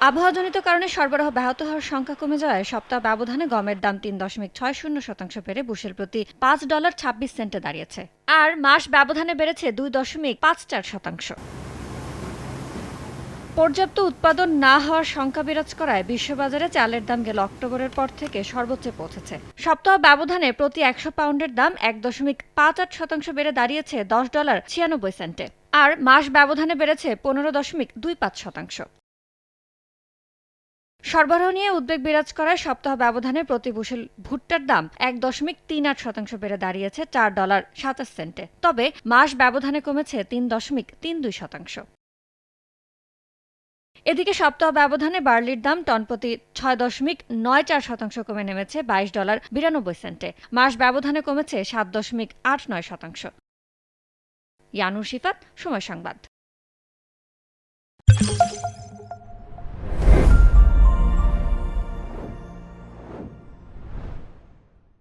আবহাওয়াজনিত কারণে সরবরাহ ব্যাহত হওয়ার সংখ্যা কমে যাওয়ায় সপ্তাহ ব্যবধানে গমের দাম ৩.৬০% বেড়ে বুশেল প্রতি $5.২৬ দাঁড়িয়েছে। আর মাস ব্যবধানে বেড়েছে ২.৫৪%। পর্যাপ্ত উৎপাদন না হওয়ার শঙ্কা বিরাজ করায় বিশ্ববাজারে চালের দাম গেল অক্টোবরের পর থেকে সর্বোচ্চে পৌঁছেছে। সপ্তাহ ব্যবধানে প্রতি ১০০ পাউন্ডের দাম ১.৫৮% বেড়ে দাঁড়িয়েছে $10.৯৬। আর মাস ব্যবধানে বেড়েছে ১৫.২৫%। সরবরাহ নিয়ে উদ্বেগ বিরাজ করায় সপ্তাহ ব্যবধানে প্রতি বুশেল ভুট্টার দাম ১.৩৮% বেড়ে দাঁড়িয়েছে $৪.২৭। তবে মাস ব্যবধানে কমেছে ৩.৩২%। এদিকে সপ্তাহ ব্যবধানে বার্লির দাম টনপ্রতি ৬.৯৪% কমে নেমেছে $২২.৯২। মাস ব্যবধানে কমেছে ৭.৮৯%। ইয়ানুর শিফাত, সময় সংবাদ।